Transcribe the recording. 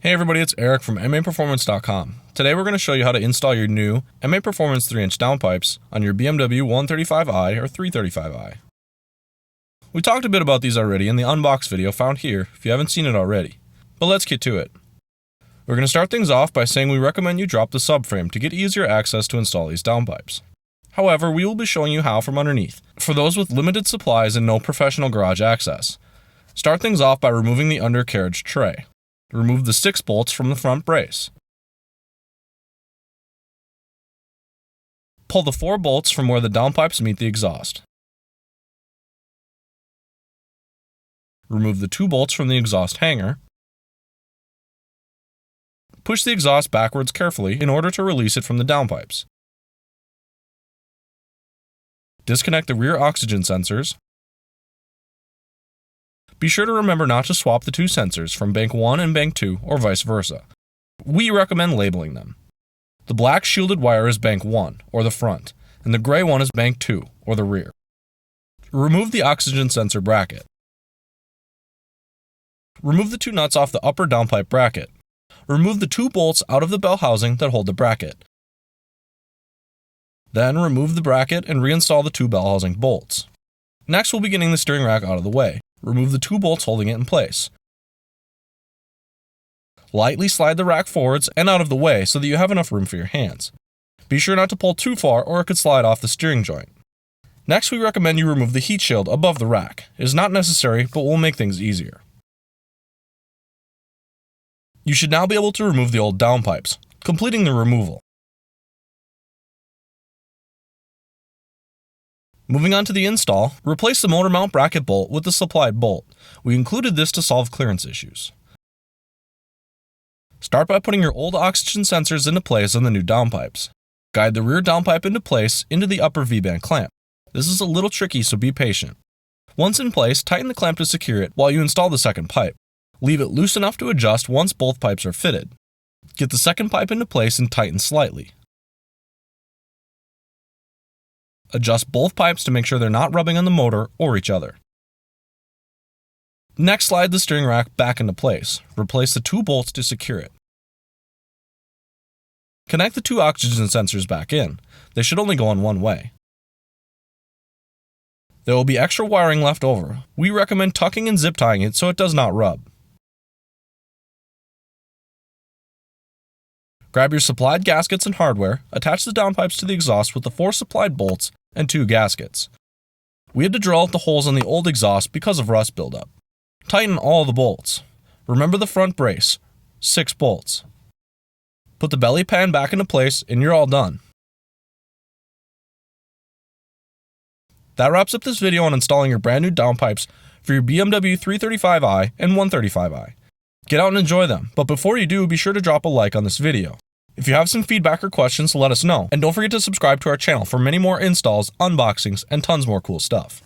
Hey everybody, it's Eric from MAPerformance.com. Today we're going to show you how to install your new MAPerformance 3-inch downpipes on your BMW 135i or 335i. We talked a bit about these already in the unbox video found here if you haven't seen it already. But let's get to it. We're going to start things off by saying we recommend you drop the subframe to get easier access to install these downpipes. However, we will be showing you how from underneath, for those with limited supplies and no professional garage access. Start things off by removing the undercarriage tray. Remove the 6 bolts from the front brace. Pull the 4 bolts from where the downpipes meet the exhaust. Remove the 2 bolts from the exhaust hanger. Push the exhaust backwards carefully in order to release it from the downpipes. Disconnect the rear oxygen sensors. Be sure to remember not to swap the 2 sensors from bank 1 and bank 2 or vice versa. We recommend labeling them. The black shielded wire is bank 1 or the front, and the gray one is bank 2 or the rear. Remove the oxygen sensor bracket. Remove the 2 nuts off the upper downpipe bracket. Remove the 2 bolts out of the bell housing that hold the bracket. Then remove the bracket and reinstall the 2 bell housing bolts. Next we'll be getting the steering rack out of the way. Remove the 2 bolts holding it in place. Lightly slide the rack forwards and out of the way so that you have enough room for your hands. Be sure not to pull too far or it could slide off the steering joint. Next we recommend you remove the heat shield above the rack. It is not necessary, but will make things easier. You should now be able to remove the old downpipes, completing the removal. Moving on to the install, replace the motor mount bracket bolt with the supplied bolt. We included this to solve clearance issues. Start by putting your old oxygen sensors into place on the new downpipes. Guide the rear downpipe into place into the upper V-band clamp. This is a little tricky, so be patient. Once in place, tighten the clamp to secure it while you install the second pipe. Leave it loose enough to adjust once both pipes are fitted. Get the second pipe into place and tighten slightly. Adjust both pipes to make sure they're not rubbing on the motor or each other. Next, slide the steering rack back into place. Replace the 2 bolts to secure it. Connect the 2 oxygen sensors back in. They should only go in one way. There will be extra wiring left over. We recommend tucking and zip tying it so it does not rub. Grab your supplied gaskets and hardware, attach the downpipes to the exhaust with the 4 supplied bolts and 2 gaskets. We had to drill out the holes on the old exhaust because of rust buildup. Tighten all the bolts. Remember the front brace, 6 bolts. Put the belly pan back into place and you're all done. That wraps up this video on installing your brand new downpipes for your BMW 335i and 135i. Get out and enjoy them, but before you do, be sure to drop a like on this video. If you have some feedback or questions, let us know, and don't forget to subscribe to our channel for many more installs, unboxings, and tons more cool stuff.